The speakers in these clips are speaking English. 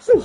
Whew.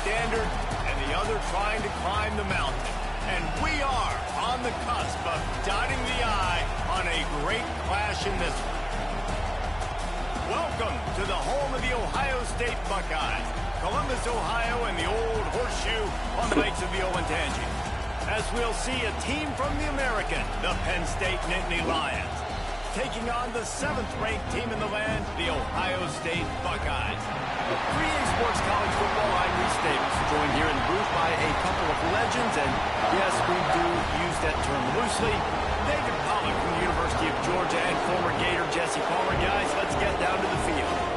standard and the other trying to climb the mountain. And we are on the cusp of dotting the I on a great clash in this one. Welcome to the home of the Ohio State Buckeyes, Columbus, Ohio, and the old horseshoe on the banks of the Olentangy. As we'll see a team from the American, the Penn State Nittany Lions, taking on the 7th-ranked team in the land, the Ohio State Buckeyes. 3A Sports College Football, I'm Reese Davis, joined here in the booth by a couple of legends, and yes, we do use that term loosely. David Pollack from the University of Georgia and former Gator Jesse Palmer. Guys, let's get down to the field.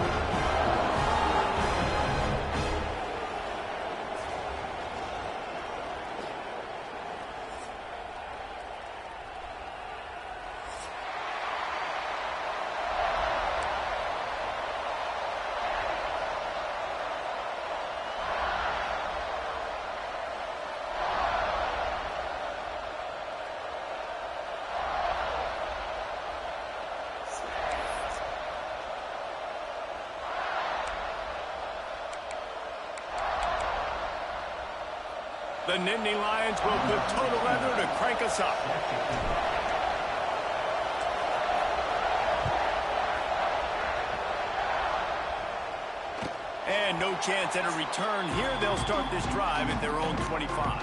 The Nittany Lions will put total leather to crank us up. And no chance at a return here. They'll start this drive at their own 25.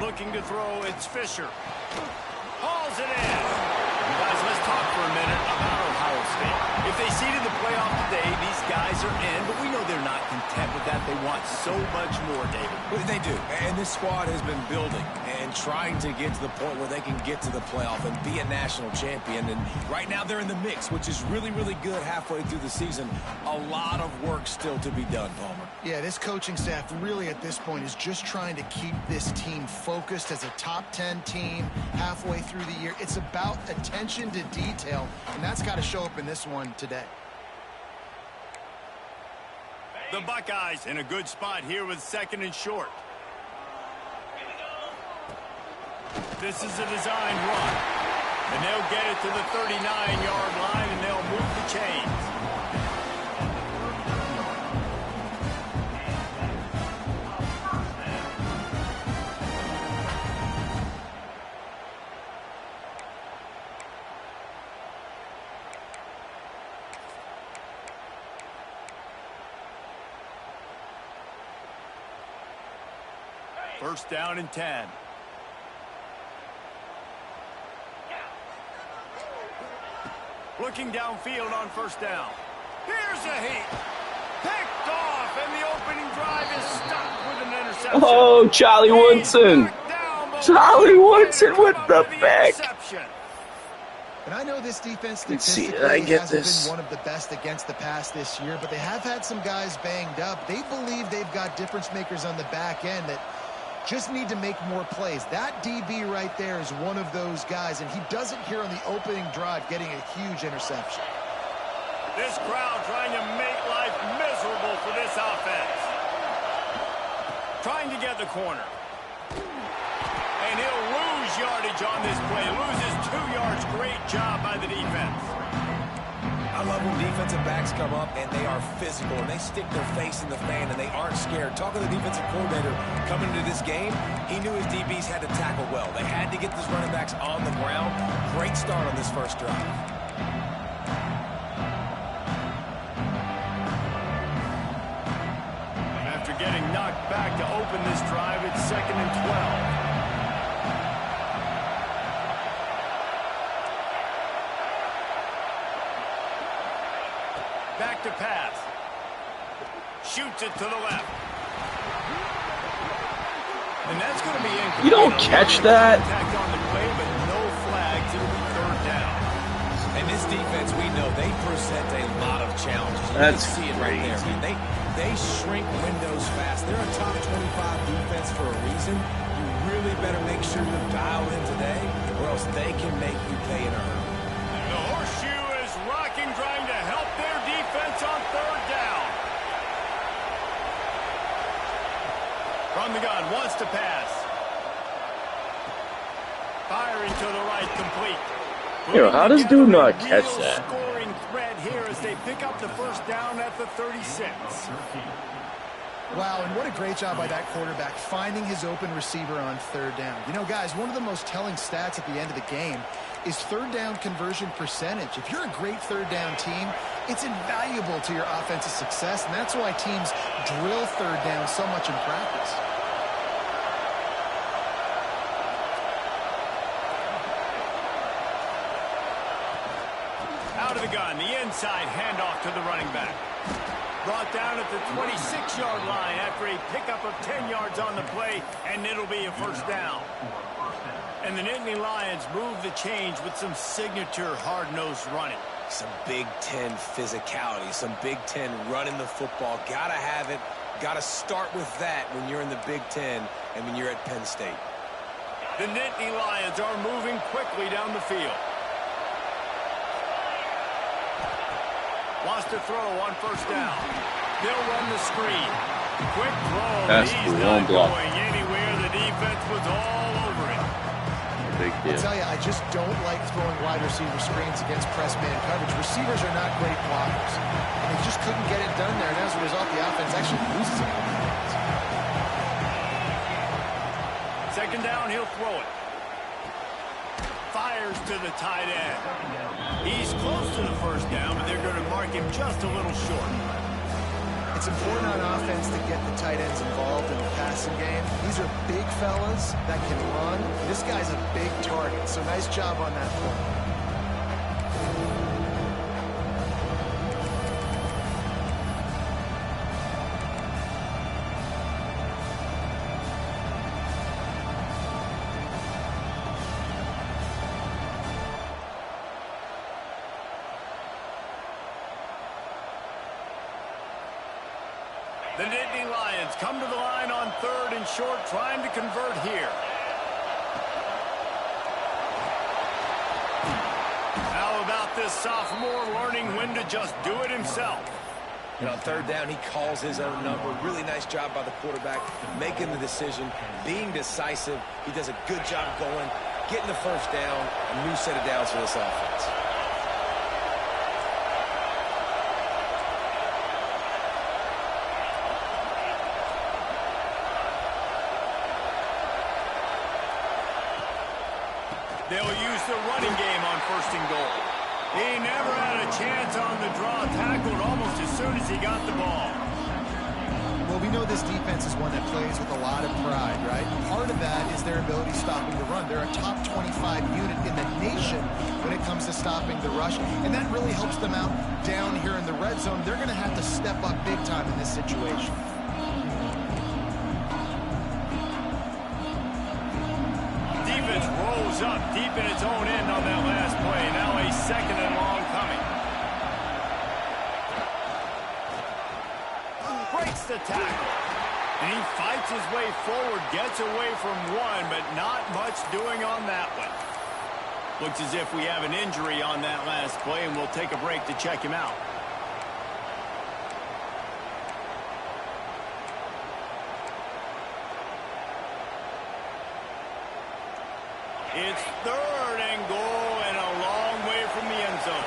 Looking to throw, it's Fisher. Hauls it in. Guys, let's talk for a minute about Ohio State. If they seeded the playoff today, these guys are in, but we know they're not content with that. They want so much more, David. Well, they do, and this squad has been building and trying to get to the point where they can get to the playoff and be a national champion. And right now they're in the mix, which is really, really good halfway through the season. A lot of work still to be done, Palmer. Yeah, this coaching staff really at this point is just trying to keep this team focused as a top 10 team halfway through the year. It's about attention to detail, and that's got to show up in this one today. The Buckeyes in a good spot here with 2nd and short. This is a design run. And they'll get it to the 39-yard line, and they'll move the chains. First down and 10. Looking downfield on first down. Here's a heat. Picked off, and the opening drive is stopped with an interception. Oh, Charlie Woodson. Charlie Woodson with the pick. And I know this defense Let's see, statistically I get hasn't this. been one of the best against the pass this year, but they have had some guys banged up. They believe they've got difference makers on the back end that just need to make more plays. That DB right there is one of those guys, and he does it here on the opening drive, getting a huge interception. This crowd trying to make life miserable for this offense. Trying to get the corner. And he'll lose yardage on this play. Loses 2 yards. Great job by the defense. I love when defensive backs come up and they are physical and they stick their face in the fan and they aren't scared. Talking to the defensive coordinator coming into this game, he knew his DBs had to tackle well. They had to get these running backs on the ground. Great start on this first drive. After getting knocked back to open this drive, it's 2nd and 12. Back to pass. Shoots it to the left. And that's going to be incomplete. You don't catch that. Contact on the play, but no flags. It'll be 3rd down. And this defense, we know, they present a lot of challenges. You That's can see it right there. I mean, they shrink windows fast. They're a top 25 defense for a reason. You really really better make sure you're dialed in today, or else they can make you pay in a hurry. The horseshoe is rocking, trying to help their defense on third down. From the gun, wants to pass. Firing to the right, complete. Yo, how does dude not catch that? Scoring threat here as they pick up the first down at the 36. Wow, and what a great job by that quarterback finding his open receiver on third down. You know, guys, one of the most telling stats at the end of the game is third down conversion percentage. If you're a great third down team, it's invaluable to your offensive success, and that's why teams drill third down so much in practice. Out of the gun, the inside handoff to the running back. Brought down at the 26-yard line after a pickup of 10 yards on the play, and it'll be a first down. And the Nittany Lions move the change with some signature hard-nosed running. Some Big Ten physicality, some Big Ten running the football. Gotta have it. Gotta start with that when you're in the Big Ten and when you're at Penn State. The Nittany Lions are moving quickly down the field. Wants to throw on first down. They'll run the screen. Quick throw. That's He's the not one block. going anywhere. The defense was all over it. Big I deal. tell you, I just don't like throwing wide receiver screens against press man coverage. Receivers are not great blockers. And they just couldn't get it done there. And as a result, the offense actually loses it. Second down, he'll throw it. Fires to the tight end. He's close to the first down, but they're going to mark him just a little short. It's important on offense to get the tight ends involved in the passing game. These are big fellas that can run. This guy's a big target, so nice job on that play. The Nittany Lions come to the line on third and short, trying to convert here. How about this sophomore learning when to just do it himself? And on third down, he calls his own number. Really nice job by the quarterback, making the decision, being decisive. He does a good job going, getting the first down, a new set of downs for this offense. They'll use the running game on first and goal. He never had a chance on the draw, tackled almost as soon as he got the ball. Well, we know this defense is one that plays with a lot of pride, right? Part of that is their ability stopping the run. They're a top 25 unit in the nation when it comes to stopping the rush, and that really helps them out down here in the red zone. They're going to have to step up big time in this situation. Defense rolls up deep in its own end on that last play. Now a second and long coming. Breaks the tackle. And he fights his way forward, gets away from one, but not much doing on that one. Looks as if we have an injury on that last play, and we'll take a break to check him out. It's third and goal and a long way from the end zone.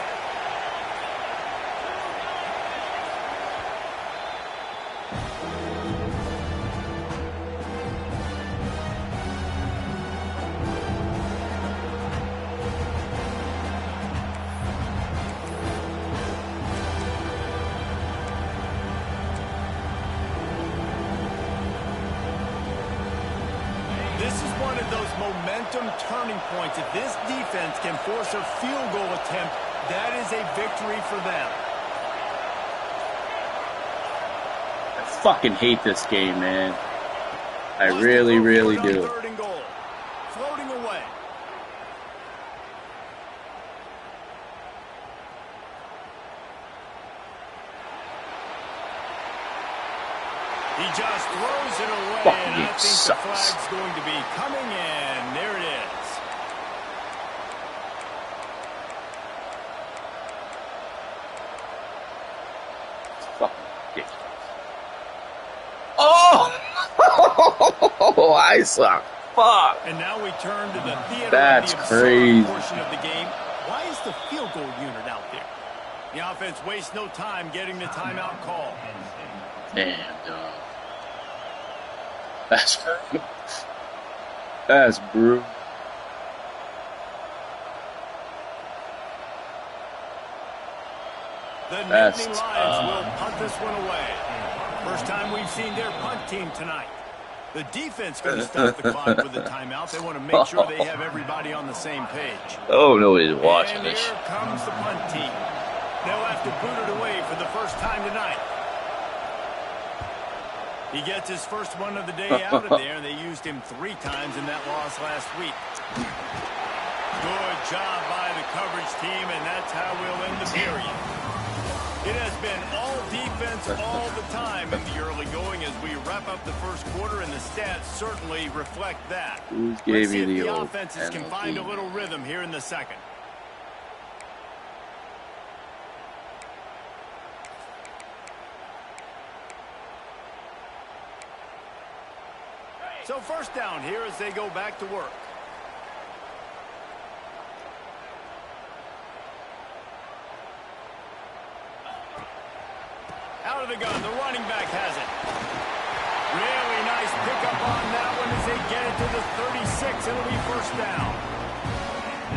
This is one of those momentum turning points. If this defense can force a field goal attempt, that is a victory for them. I fucking hate this game, man. I really, really do. Third and goal. Floating away. He just throws it away, Fucking and I think sucks. the flag's going to be coming in. There it is. It's fucking ridiculous. Oh! I suck. Fuck. And now we turn to the theater That's of the absurd crazy. portion of the game. Why is the field goal unit out there? The offense wastes no time getting the timeout call. Damn, dog. That's brutal. The That's Nittany Lions will punt this one away. First time we've seen their punt team tonight. The defense going to start the clock with a timeout. They want to make sure they have everybody on the same page. Oh, nobody's watching And this. here comes the punt team. They'll have to boot it away for the first time tonight. He gets his first one of the day out of there, and they used him 3 times in that loss last week. Good job by the coverage team, and that's how we'll end the period. It has been all defense all the time in the early going as we wrap up the first quarter, and the stats certainly reflect that. Who Let's gave see you if the the old offenses can find a little rhythm here in the second. So first down here as they go back to work. Out of the gun, the running back has it. Really nice pickup on that one as they get it to the 36. It'll be first down.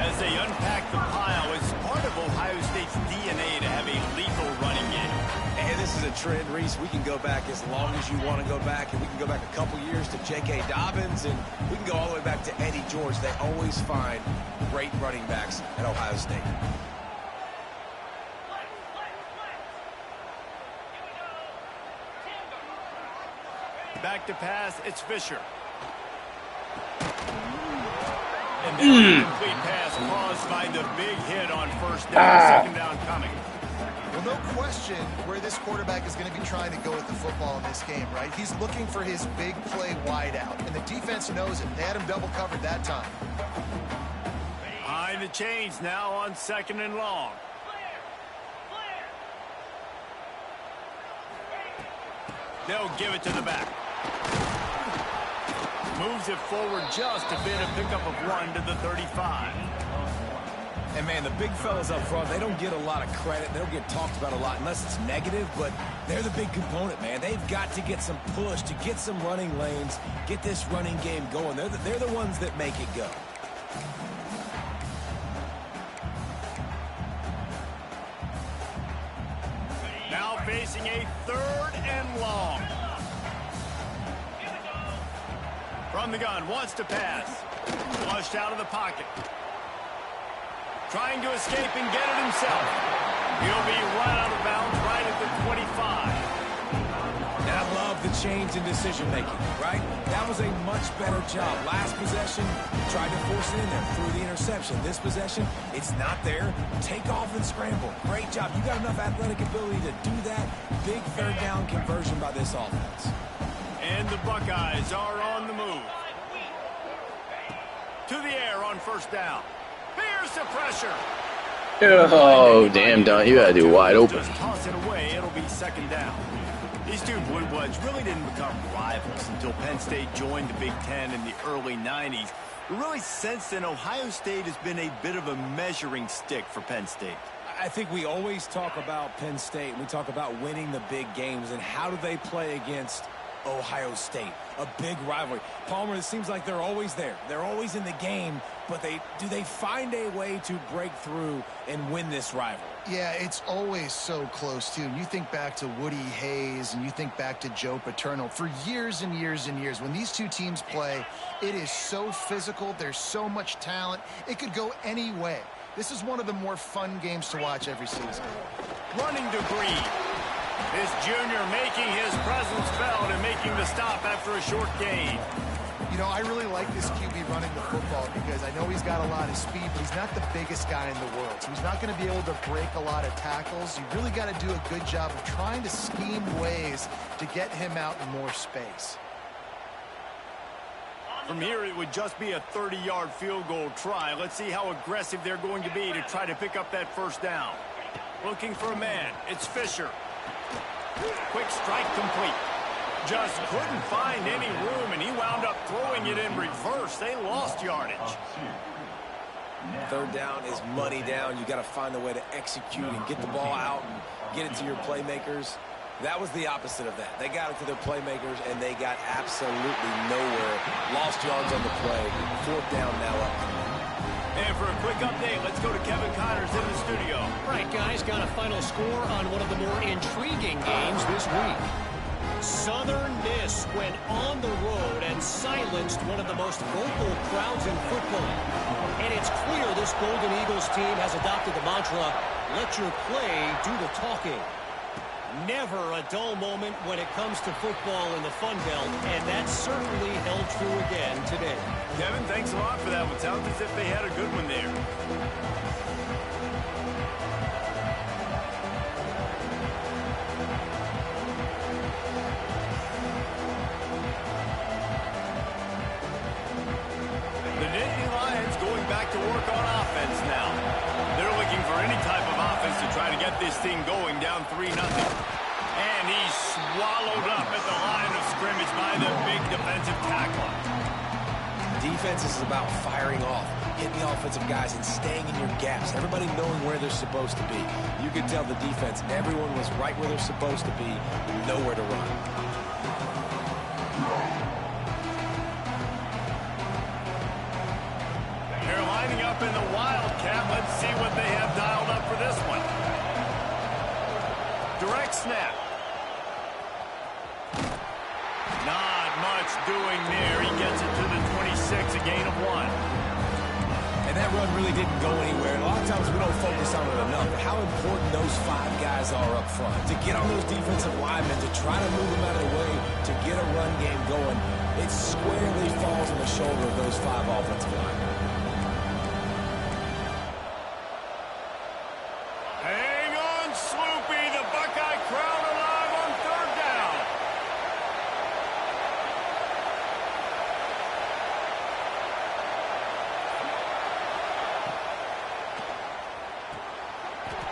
As they unpack the pile, it's part of Ohio State's DNA to have a lethal running game. And this is a trend, Reese. We can go back as long as you want to go back, and we can go back a couple years to J.K. Dobbins, and we can go all the way back to Eddie George. They always find great running backs at Ohio State. Back to pass, it's Fisher. And then a complete pass caused by the big hit on first down, second down coming. Well, no question where this quarterback is going to be trying to go with the football in this game, right? He's looking for his big play wide out, and the defense knows it. They had him double covered that time. Behind the chains now on second and long. They'll give it to the back. Moves it forward just a bit, a pickup of 1 to the 35. And, man, the big fellas up front, they don't get a lot of credit. They don't get talked about a lot unless it's negative, but they're the big component, man. They've got to get some push, to get some running lanes, get this running game going. They're the ones that make it go. Now facing a 3rd and long. From the gun, wants to pass. Flushed out of the pocket. Trying to escape and get it himself. He'll be run out of bounds right at the 25. And I love the change in decision-making, right? That was a much better job. Last possession, tried to force it in there, threw the interception. This possession, it's not there. Take off and scramble. Great job. You got enough athletic ability to do that. Big 3rd down conversion by this offense. And the Buckeyes are on the move. To the air on first down. Here's the pressure. Oh, damn, Don. You gotta do wide open. Just toss it away. It'll be second down. These two Blue Bloods really didn't become rivals until Penn State joined the Big Ten in the early 90s. Really, since then, Ohio State has been a bit of a measuring stick for Penn State. I think we always talk about Penn State. We talk about winning the big games, and how do they play against Ohio State, a big rivalry. Palmer, it seems like they're always there. They're always in the game, but do they find a way to break through and win this rivalry? Yeah, it's always so close, too. You think back to Woody Hayes and you think back to Joe Paterno. For years and years and years, when these two teams play, it is so physical. There's so much talent. It could go any way. This is one of the more fun games to watch every season. Running to Green. This junior making his presence felt and making the stop after a short gain. You know, I really like this QB running the football because I know he's got a lot of speed, but he's not the biggest guy in the world. So he's not going to be able to break a lot of tackles. You really got to do a good job of trying to scheme ways to get him out in more space. From here, it would just be a 30-yard field goal try. Let's see how aggressive they're going to be to try to pick up that first down. Looking for a man. It's Fisher. Quick strike complete. Just couldn't find any room, and he wound up throwing it in reverse. They lost yardage. Third down is money down. You got to find a way to execute and get the ball out and get it to your playmakers. That was the opposite of that. They got it to their playmakers, and they got absolutely nowhere. Lost yards on the play. Fourth down now up. And for a quick update, let's go to Kevin Connors in the studio. Right, guys, got a final score on one of the more intriguing games this week. Southern Miss went on the road and silenced one of the most vocal crowds in football. And it's clear this Golden Eagles team has adopted the mantra, let your play do the talking. Never a dull moment when it comes to football in the Fun Belt, and that certainly held true again today. Kevin, thanks a lot for that one. Sounds as if they had a good one there. The Nittany Lions going back to work on offense now. They're looking for any type of offense to try to get this thing going, down 3-0. And he's swallowed up at the line of scrimmage by the big defensive tackler. Defense is about firing off, hitting the offensive guys and staying in your gaps. Everybody knowing where they're supposed to be. You could tell the defense, everyone was right where they're supposed to be, nowhere to run. They're lining up in the Wildcat. Let's see what they have dialed up for this one. Direct snap. Not much doing there. He gets it to the 26, a gain of 1. And that run really didn't go anywhere. And a lot of times we don't focus on it enough. How important those 5 guys are up front. To get on those defensive linemen, to try to move them out of the way, to get a run game going, it squarely falls on the shoulder of those 5 offensive linemen. Hang on, Sloopy. The Buckeye crowd alive on third down.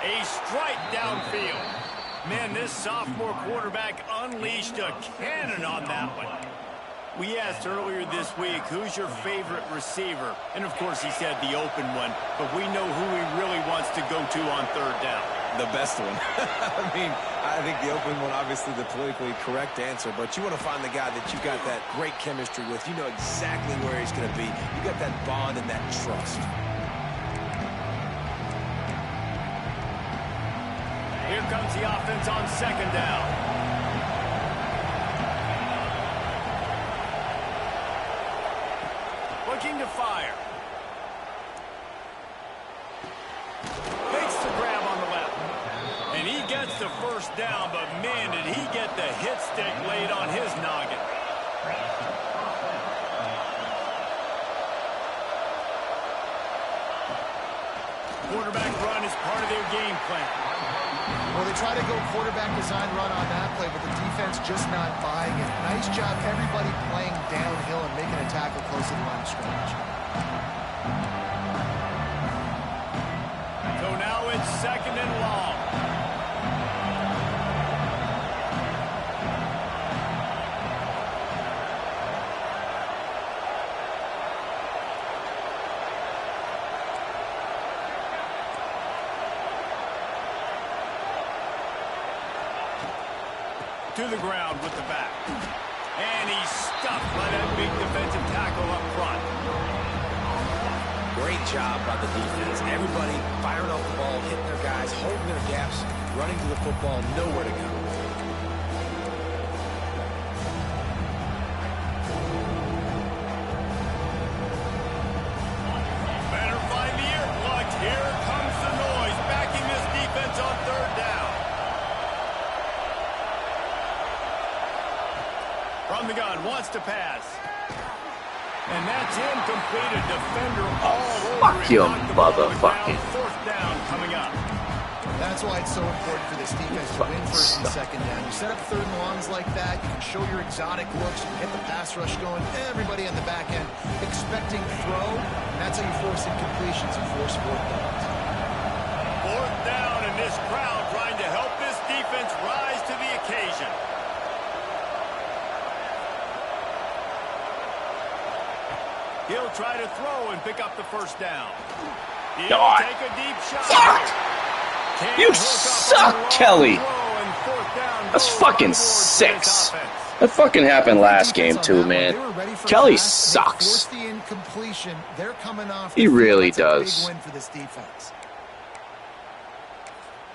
A strike downfield. Man, this sophomore quarterback unleashed a cannon on that one. We asked earlier this week, who's your favorite receiver? And, of course, he said the open one, but we know who he really wants to go to on third down. The best one. I mean, I think the open one, obviously the politically correct answer, but you want to find the guy that you got that great chemistry with. You know exactly where he's going to be. You got that bond and that trust. Here comes the offense on second down. Looking to fire. Makes the grab on the left. And he gets the first down, but man, did he get the hit stick laid on his noggin. Quarterback run is part of their game plan. Well, they try to go quarterback design run on that play, but the defense just not buying it. Nice job, everybody playing downhill and making a tackle close to the line of scrimmage. So now it's second and long. To the ground with the back. And he's stuffed by that big defensive tackle up front. Great job by the defense. Everybody firing off the ball, hitting their guys, holding their gaps, running to the football, nowhere to go. Better find the earplugs. Here comes the noise, backing this defense on third down. From the gun, wants to pass. And that's incomplete. A defender all over Fuck it. you, Knocked the ball on the motherfucking. ground. Fourth down coming up. That's why it's so important for this defense to win first and second down. You set up third and longs like that, you can show your exotic looks, you can get the pass rush going, everybody on the back end expecting throw, and that's how you force incompletions and force fourth downs. Fourth down, and this crowd trying to help this defense rise to the occasion. He'll try to throw and pick up the first down. He'll God. take a deep shot. Fuck! You suck, Kelly. That's fucking 6. That fucking happened last game too, man. Kelly sucks. He really does.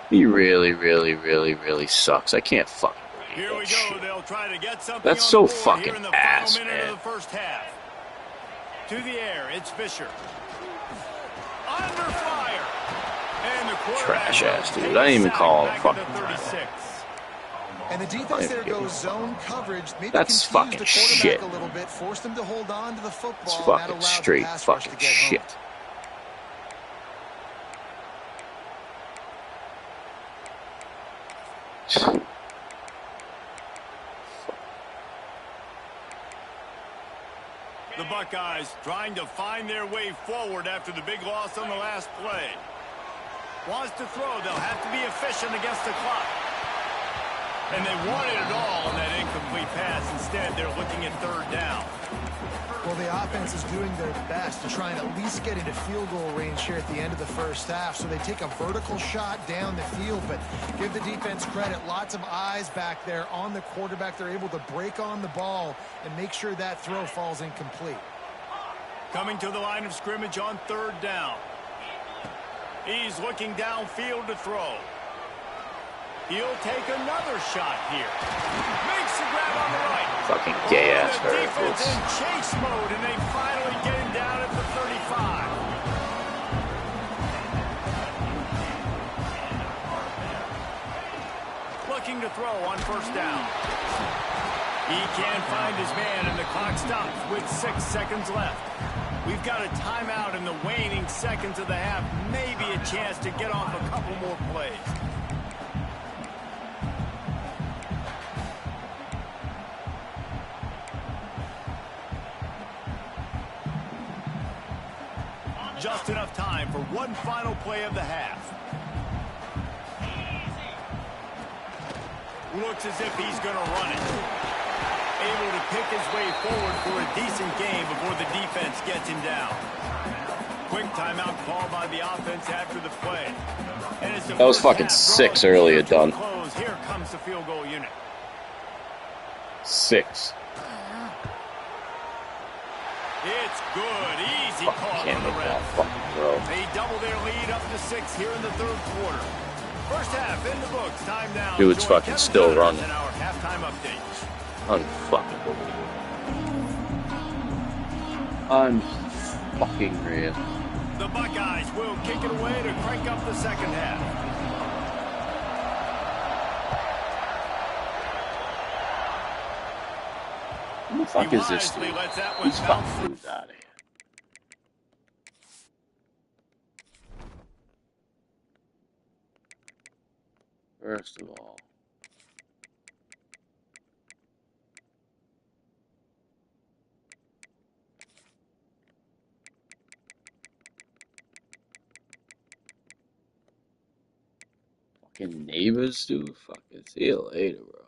He really sucks. I can't fucking Here we believe go. that shit. They'll try to get something That's on so the board fucking here in the ass, final minute man. of the first half. To the air, it's Fisher. Under fire. And the quarterback Trash ass, dude. takes I didn't even sack call him back fucking into 36. And the defense there goes zone coverage. Maybe That's confuse fucking the shit. quarterback a little bit, force them to hold on to the football. It's and that fucking allows the straight pass rush to fucking get home. shit. The Buckeyes trying to find their way forward after the big loss on the last play. Wants to throw. They'll have to be efficient against the clock. And they wanted it all on that incomplete pass. Instead, they're looking at third down. Well, the offense is doing their best to try and at least get into field goal range here at the end of the first half. So they take a vertical shot down the field, but give the defense credit. Lots of eyes back there on the quarterback. They're able to break on the ball and make sure that throw falls incomplete. Coming to the line of scrimmage on third down. He's looking downfield to throw. He'll take another shot here. Makes the grab on the right. Fucking gay-ass The defense hurts. in chase mode, and they finally get him down at the 35. Looking to throw on first down. He can't find his man, and the clock stops with 6 seconds left. We've got a timeout in the waning seconds of the half. Maybe a chance to get off a couple more plays. Just enough time for one final play of the half. Looks as if he's going to run it. Able to pick his way forward for a decent game before the defense gets him down. Quick timeout called by the offense after the play. And it's the That was first fucking half 6 drawing earlier, near to a done. close. Here comes the field goal unit. 6. It's good. Easy Fucking call can't from the make that ref. fucking throw. They double their lead up to 6 here in the third quarter. First half in the books. Time now. Dude's Join fucking Kevin still Connors running. in our halftime update. Unfucking believable. Unfucking real. The Buckeyes will kick it away to crank up the second half. Who the fuck He is this wisely dude? lets that one These bounce. fucking dudes out of here. First of all, fucking neighbors, dude. Fucking see you later, bro.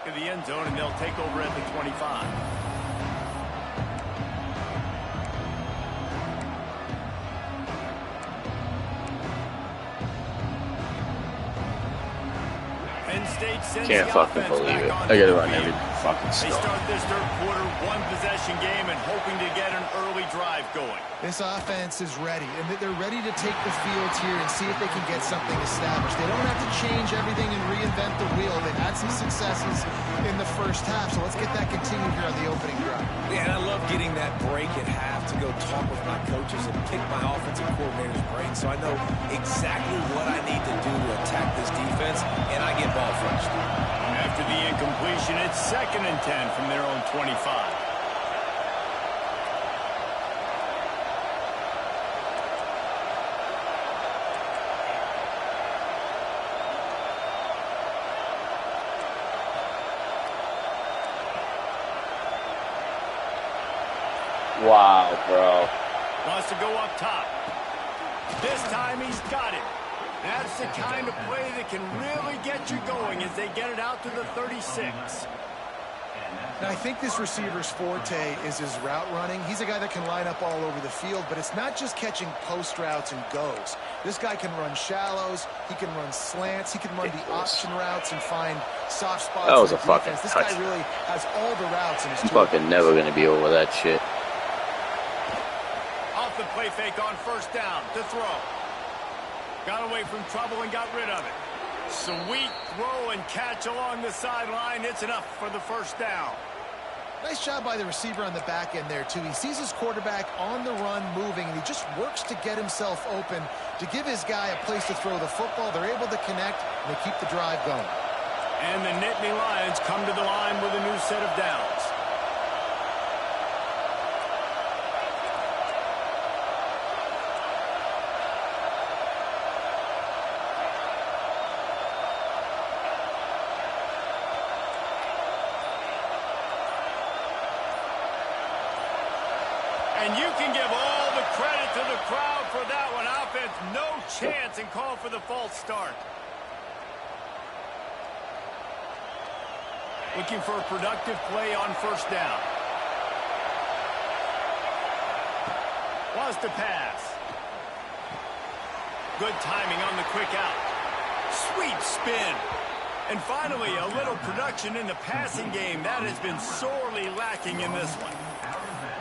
To the end zone, and they'll take over at the 25. Penn State sends Can't the fucking offense believe back it. onto I gotta the run field. every fucking They stop. start this third quarter, one possession game, and hoping to get an early drive going. This offense is ready, and they're ready to take the field here and see if they can get something established. They don't have to change everything and reinvent the wheel. They've had some successes in the the first half, so let's get that continued here on the opening drive. Yeah, and I love getting that break at half to go talk with my coaches and pick my offensive coordinator's brain, so I know exactly what I need to do to attack this defense, and I get ball first. After the incompletion, it's 2nd and 10 from their own 25. Wow, bro. Wants to go up top. This time he's got it. That's the kind of play that can really get you going as they get it out to the 36. Now, I think this receiver's forte is his route running. He's a guy that can line up all over the field, but it's not just catching post routes and goes. This guy can run shallows. He can run slants. He can run the option routes and find soft spots. That was a fucking This touchdown. guy really has all the routes in his I'm tool. fucking never going to be over that shit. Off the play fake on 1st down to throw. Got away from trouble and got rid of it. Sweet throw and catch along the sideline. It's enough for the 1st down. Nice job by the receiver on the back end there, too. He sees his quarterback on the run moving, and he just works to get himself open to give his guy a place to throw the football. They're able to connect, and they keep the drive going. And the Nittany Lions come to the line with a new set of downs. And you can give all the credit to the crowd for that one. Offense, no chance, and call for the false start. Looking for a productive play on 1st down. Was to pass. Good timing on the quick out. Sweet spin. And finally, a little production in the passing game. That has been sorely lacking in this one.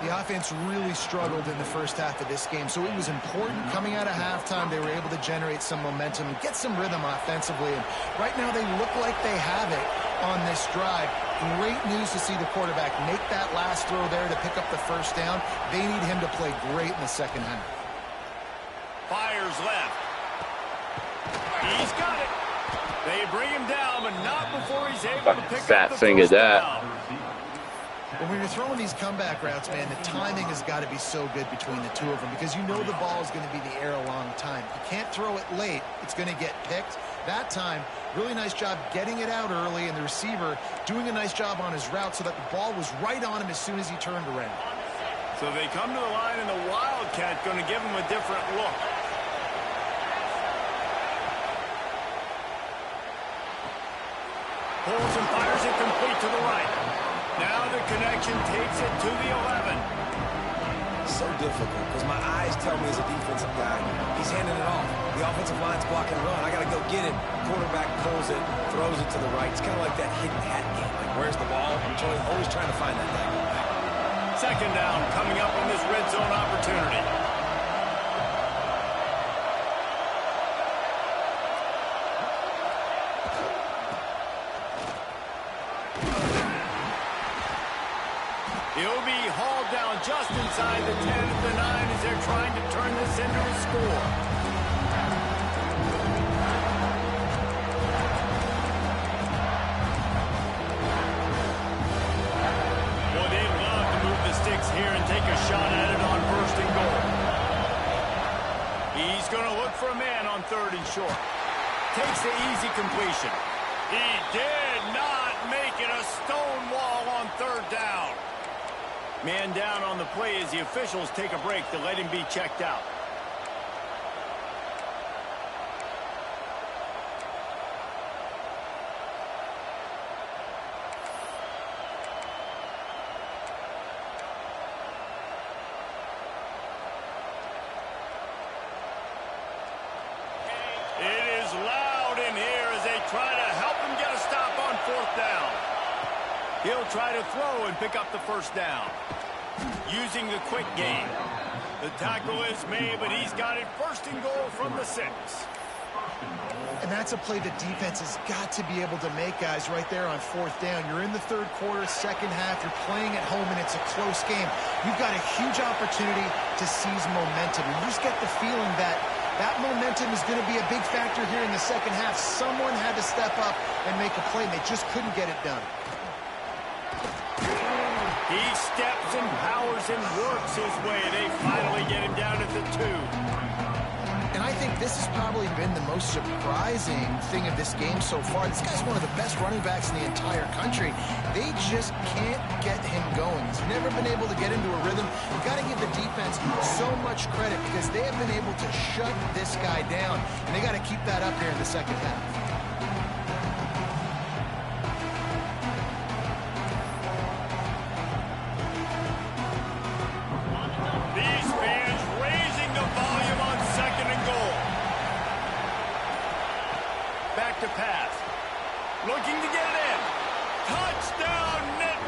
The offense really struggled in the first half of this game, so it was important coming out of halftime. They were able to generate some momentum and get some rhythm offensively. And right now they look like they have it on this drive. Great news to see the quarterback make that last throw there to pick up the 1st down. They need him to play great in the 2nd half. Fires left. He's got it. They bring him down, but not before he's able to pick up the Fat-fingered 1st that. down. When you're throwing these comeback routes, man, the timing has got to be so good between the two of them because you know the ball is going to be in the air a long time. You can't throw it late. It's going to get picked. That time, really nice job getting it out early, and the receiver doing a nice job on his route so that the ball was right on him as soon as he turned around. So they come to the line, and the Wildcat going to give him a different look. Pulls and fires it complete to the right. Now the connection takes it to the 11. So difficult because my eyes tell me as a defensive guy, he's handing it off. The offensive line's blocking run. I got to go get it. Quarterback pulls it, throws it to the right. It's kind of like that hidden hat game. Like, where's the ball? I'm always trying to find that back. 2nd down coming up on this red zone opportunity. He'll be hauled down just inside the 10 at the 9 as they're trying to turn this into a score. Well, they love to move the sticks here and take a shot at it on 1st and goal. He's going to look for a man on 3rd and short. Takes the easy completion. He did not make it a stone wall on 3rd down. Man down on the play as the officials take a break to let him be checked out. It is loud in here as they try to help him get a stop on 4th down. He'll try to throw and pick up the 1st down. Using the quick game. The tackle is made, but he's got it 1st and goal from the 6. And that's a play the defense has got to be able to make, guys, right there on 4th down. You're in the 3rd quarter, 2nd half. You're playing at home, and it's a close game. You've got a huge opportunity to seize momentum. And you just get the feeling that that momentum is going to be a big factor here in the 2nd half. Someone had to step up and make a play, and they just couldn't get it done. He steps and powers and works his way. They finally get him down at the 2. And I think this has probably been the most surprising thing of this game so far. This guy's one of the best running backs in the entire country. They just can't get him going. He's never been able to get into a rhythm. You've got to give the defense so much credit because they have been able to shut this guy down. And they got to keep that up here in the 2nd half.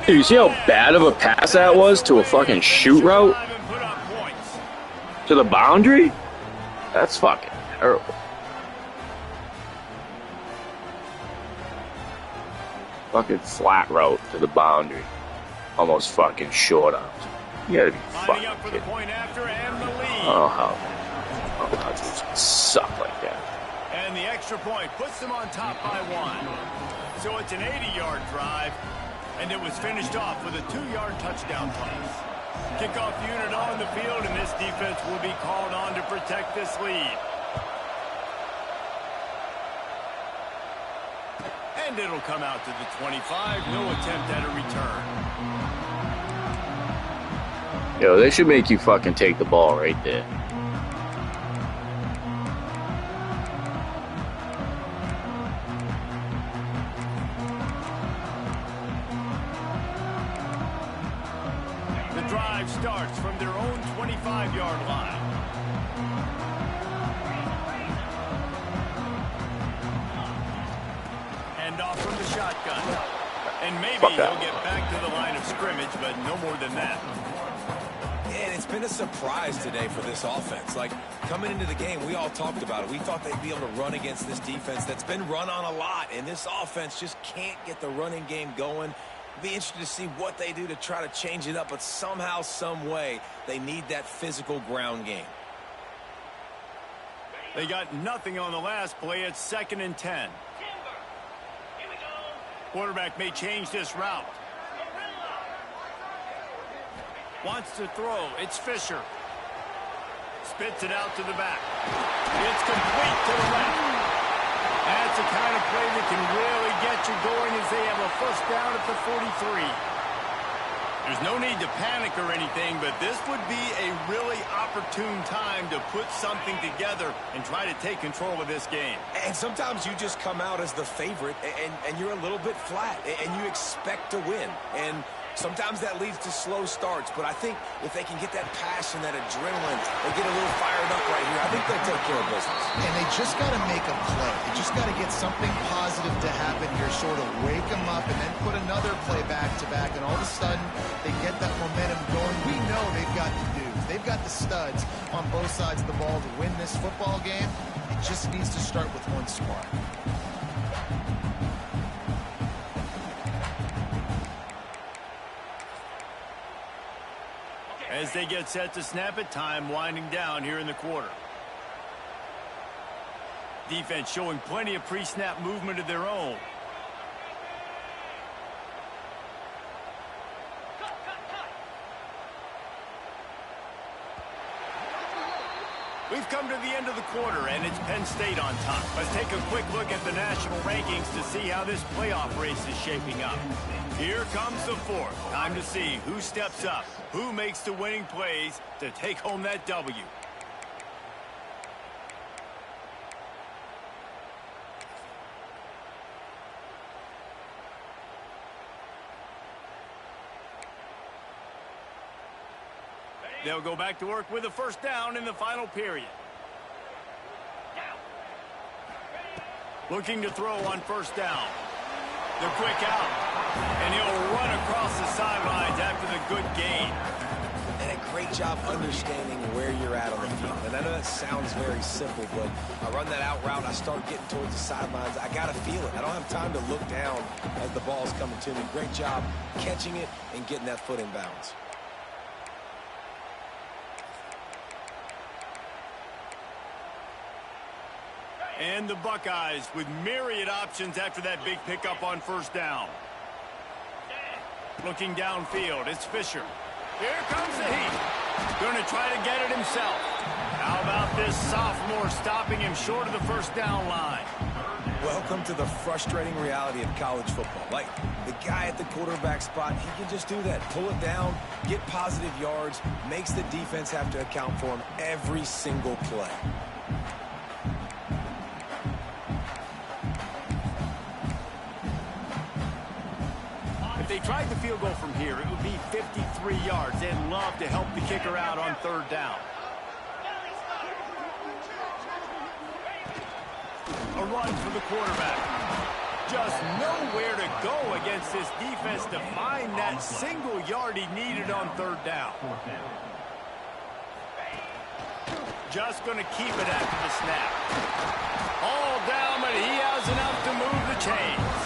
Dude, you see how bad of a pass that was to a fucking shoot route? To the boundary? That's fucking terrible. Fucking flat route to the boundary. Almost fucking short arms. You gotta be fucking kidding. Oh, how dudes can suck like that. And the extra point puts them on top by 1. So it's an 80-yard drive. And it was finished off with a 2-yard touchdown pass. Kickoff unit on the field, and this defense will be called on to protect this lead. And it'll come out to the 25. No attempt at a return. Yo, they should make you fucking take the ball right there. Starts from their own 25-yard line. And off from the shotgun. And maybe he'll get back to the line of scrimmage, but no more than that. And it's been a surprise today for this offense. Like, coming into the game, we all talked about it. We thought they'd be able to run against this defense that's been run on a lot. And this offense just can't get the running game going. Be interested to see what they do to try to change it up, but somehow, some way, they need that physical ground game. They got nothing on the last play. It's 2nd and 10. Quarterback may change this route. Wants to throw. It's Fisher. Spits it out to the back. It's complete to the left. That's the kind of play that can really get you going as they have a 1st down at the 43. There's no need to panic or anything, but this would be a really opportune time to put something together and try to take control of this game. And sometimes you just come out as the favorite, and you're a little bit flat, and you expect to win. And sometimes that leads to slow starts, but I think if they can get that passion, that adrenaline, they get a little fired up right here, I think they'll take care of business. And they just got to make a play. They just got to get something positive to happen here, sort of wake them up and then put another play back-to-back, and all of a sudden they get that momentum going. We know they've got the dudes. They've got the studs on both sides of the ball to win this football game. It just needs to start with one spark. As they get set to snap it, time winding down here in the quarter. Defense showing plenty of pre-snap movement of their own. We've come to the end of the quarter, and it's Penn State on top. Let's take a quick look at the national rankings to see how this playoff race is shaping up. Here comes the 4th. Time to see who steps up, who makes the winning plays to take home that W. They'll go back to work with a 1st down in the final period. Looking to throw on 1st down. The quick out. And he'll run across the sidelines after the good gain. And a great job understanding where you're at on the field. And I know that sounds very simple, but I run that out route, I start getting towards the sidelines. I got to feel it. I don't have time to look down as the ball's coming to me. Great job catching it and getting that foot in bounds. And the Buckeyes with myriad options after that big pickup on first down. Looking downfield, it's Fisher. Here comes the heat. Going to try to get it himself. How about this sophomore stopping him short of the first down line? Welcome to the frustrating reality of college football. Like, the guy at the quarterback spot, he can just do that. Pull it down, get positive yards, makes the defense have to account for him every single play. If they tried the field goal from here, it would be 53 yards. They'd love to help the kicker out on third down. A run for the quarterback. Just nowhere to go against this defense to find that single yard he needed on third down. Just going to keep it after the snap. All down, but he has enough to move the chains.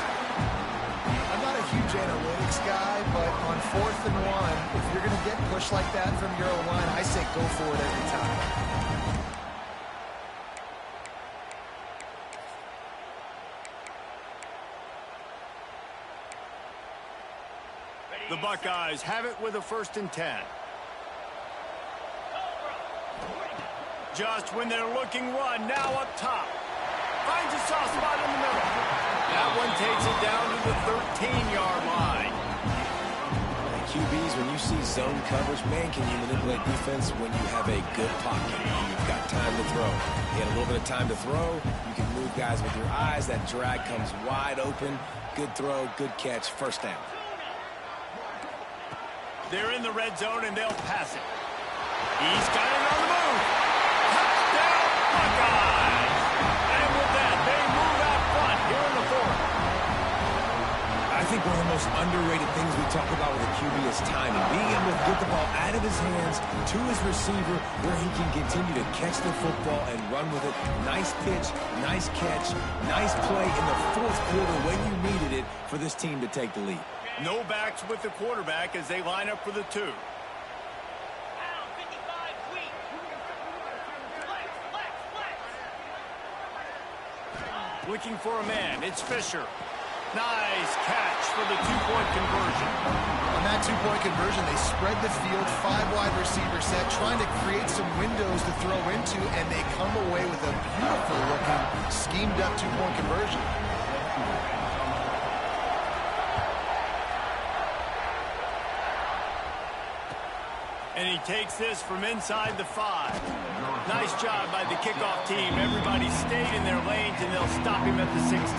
I'm not a huge analytics guy, but on 4th and 1, if you're going to get pushed like that from your own line, I say go for it every time. The Buckeyes have it with a 1st and 10. Just when they're looking one, now up top. Finds a soft spot in the middle. That one takes it down to the 13-yard line. And QBs, when you see zone coverage, man, can you manipulate defense when you have a good pocket? You've got time to throw. You had a little bit of time to throw. You can move guys with your eyes. That drag comes wide open. Good throw, good catch, first down. They're in the red zone, and they'll pass it. He's got it on the move. Touchdown, Buckeyes! And with that, they move out front here in the 4th. I think one of the most underrated things we talk about with a QB is timing. Being able to get the ball out of his hands to his receiver where he can continue to catch the football and run with it. Nice pitch, nice catch, nice play in the 4th quarter when you needed it for this team to take the lead. No backs with the quarterback as they line up for the 2. Looking for a man. It's Fisher. Nice catch for the 2-point conversion. On that 2-point conversion, they spread the field, 5 wide receiver set, trying to create some windows to throw into, and they come away with a beautiful-looking, schemed-up 2-point conversion. And he takes this from inside the 5. Nice job by the kickoff team. Everybody stayed in their lanes, and they'll stop him at the 16.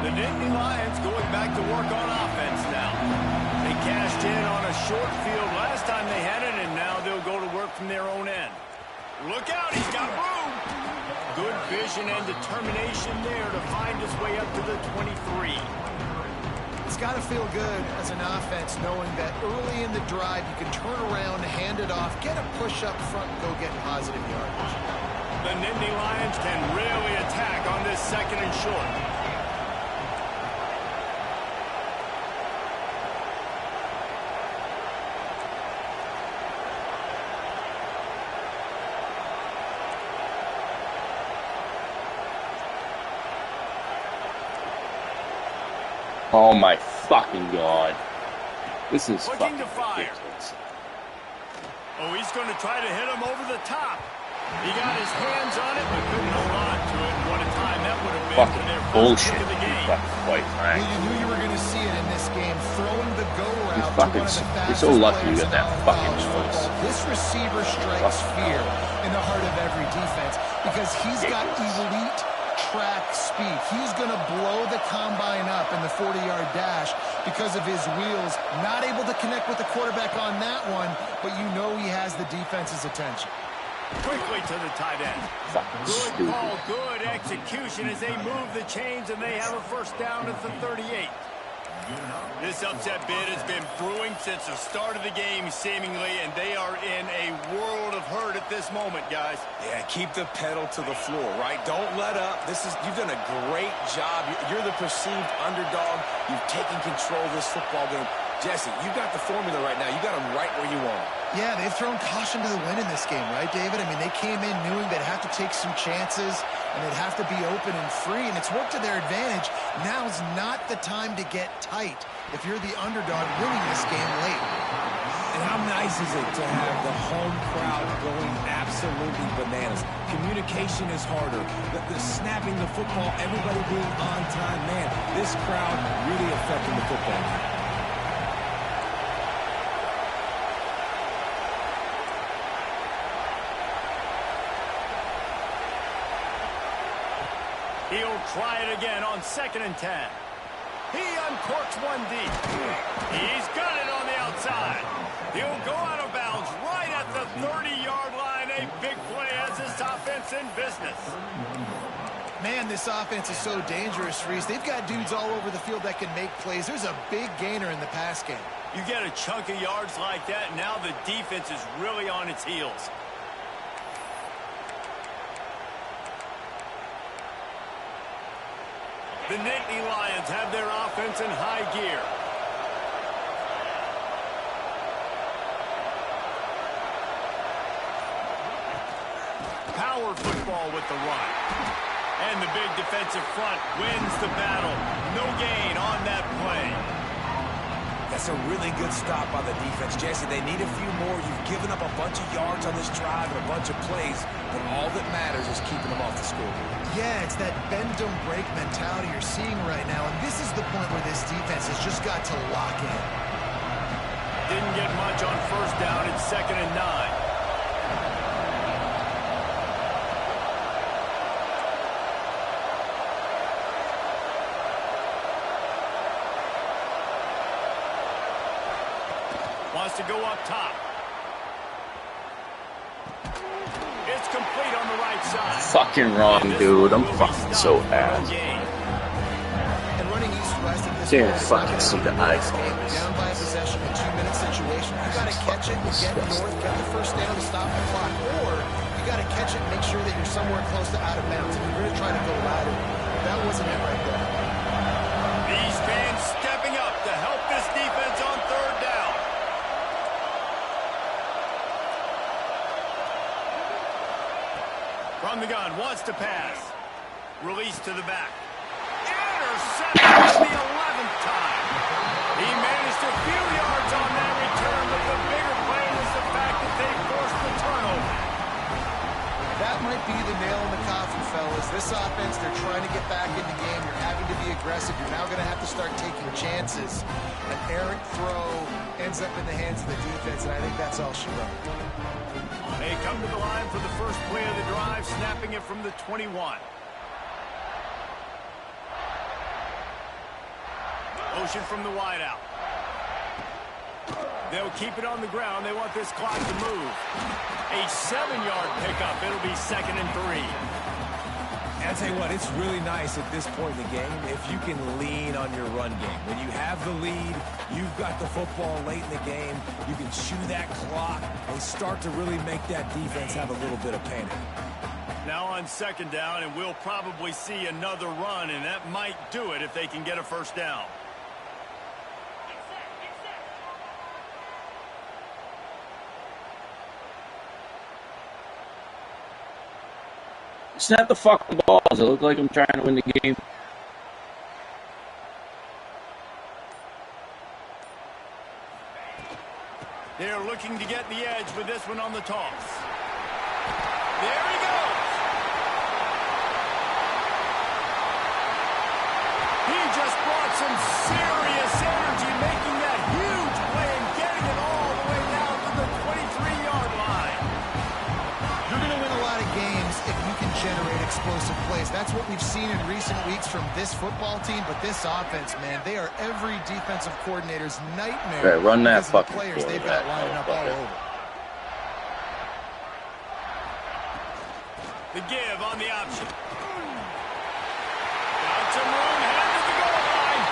The Nittany Lions going back to work on offense now. They cashed in on a short field last time they had it, and now they'll go to work from their own end. Look out, he's got room. Good vision and determination there to find his way up to the 23. It's got to feel good as an offense knowing that early in the drive you can turn around, hand it off, get a push up front, and go get positive yardage. The Nittany Lions can really attack on this 2nd and short. Oh my fucking god. This is Looking fucking to fire. ridiculous. Oh, he's going to try to hit him over the top. He got his hands on it, but couldn't hold on to it. What a time that would have been for Fucking their first bullshit. kick of the game. Fucking quite frank. Well, you knew you were going to see it in this game, throwing the go route fucking- to one of the you're fastest so lucky you players got in that all of fucking college choice. football. This receiver strikes fear in the heart of every defense because he's got elite track speed. He's going to blow the combine up in the 40-yard dash, because of his wheels. Not able to connect with the quarterback on that one, but you know he has the defense's attention. Quickly to the tight end. Good ball, good execution as they move the chains, and they have a first down at the 38. This upset bid has been brewing since the start of the game, seemingly, and they are in a world of hurt at this moment, guys. Yeah, keep the pedal to the floor, right? Don't let up. You've done a great job. You're the perceived underdog. You've taken control of this football game. Jesse, you've got the formula right now. You got them right where you want them. Yeah, they've thrown caution to the wind in this game, right, David? I mean, they came in knowing they'd have to take some chances, and they'd have to be open and free, and it's worked to their advantage. Now's not the time to get tight if you're the underdog winning this game late. And how nice is it to have the home crowd going absolutely bananas? Communication is harder. The snapping the football, everybody being on time. Man, this crowd really affecting the football game. He'll try it again on 2nd and 10. He uncorks one deep. He's got it on the outside. He'll go out of bounds right at the 30-yard line. A big play as this offense in business. Man, this offense is so dangerous, Reese. They've got dudes all over the field that can make plays. There's a big gainer in the pass game. You get a chunk of yards like that, now the defense is really on its heels. The Nittany Lions have their offense in high gear. Power football with the run. And the big defensive front wins the battle. No gain on that play. That's a really good stop by the defense. Jesse, they need a few more. You've given up a bunch of yards on this drive and a bunch of plays, but all that matters is keeping them off the scoreboard. Yeah, it's that bend don't break mentality you're seeing right now, and this is the point where this defense has just got to lock in. Didn't get much on first down. It's 2nd and 9. Wants to go up top. It's complete on the right side. Fucking wrong, dude. I'm fucking so bad. And running east-west at this Can't fucking see the ice. Down by a possession in 2-minute situation. You got to catch it and get north, get the first down to stop the clock, or you got to catch it and make sure that you're somewhere close to out of bounds. If you're going to try to go lateral, that wasn't it right there. These fans stepping up to help this defense on 3rd down. From the gun, wants to pass. Release to the back. Intercepted for the 11th time. He managed a few yards on that return, but the bigger play was the fact that they forced the turnover. That might be the nail in the coffin, fellas. This offense, they're trying to get back in the game. You're having to be aggressive. You're now going to have to start taking chances. An errant throw ends up in the hands of the defense, and I think that's all she wrote. They come to the line for the first play of the drive, snapping it from the 21. Motion from the wideout. They'll keep it on the ground. They want this clock to move. A 7-yard pickup. It'll be 2nd and 3. And I tell you what, it's really nice at this point in the game if you can lean on your run game. When you have the lead, you've got the football late in the game, you can chew that clock and start to really make that defense have a little bit of panic. Now on 2nd down, and we'll probably see another run, and that might do it if they can get a first down. Snap the fucking balls. It look like I'm trying to win the game. They're looking to get the edge with this one on the toss. There he goes. He just brought some serious energy, making that huge play and getting it all the way down to the 23-yard line. You're going to win a lot of games if you can generate explosive explosive plays. That's what we've seen in recent weeks from this football team, but this offense, man, they are every defensive coordinator's nightmare. Okay, run that because of the fucking players they've got lining up all over. The give on the option. Got some room, headed to the goal line.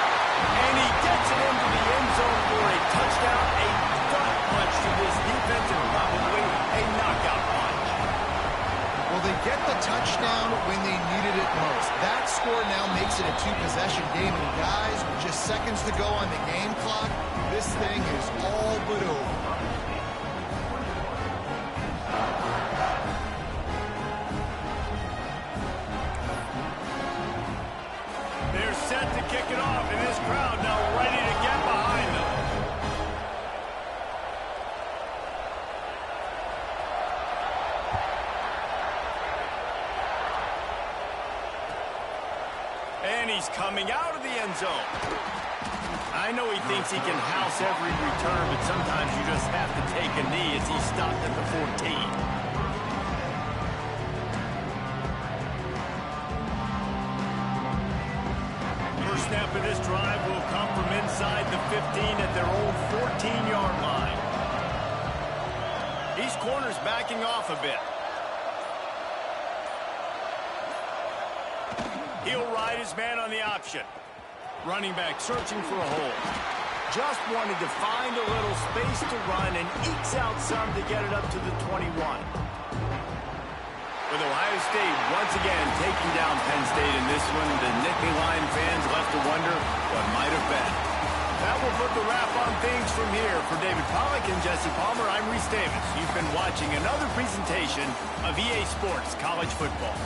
And he gets it into the end zone for a touchdown, a gut punch to this defense, and probably a knockout punch. Well, they get the touchdown when they needed it most. That score now makes it a two-possession game. And guys, with just seconds to go on the game clock, this thing is all but over. They're set to kick it off, and this crowd now ready to get behind them. And he's coming out of the end zone. I know he thinks he can house every return, but sometimes you just have to take a knee as he stopped at the 14. Snap of this drive will come from inside the 15 at their own 14-yard line. These corners backing off a bit. He'll ride his man on the option. Running back searching for a hole. Just wanted to find a little space to run and ekes out some to get it up to the 21. With Ohio State once again taking down Penn State in this one, the Nittany Lion fans left to wonder what might have been. That will put the wrap on things from here. For David Pollack and Jesse Palmer, I'm Reese Davis. You've been watching another presentation of EA Sports College Football.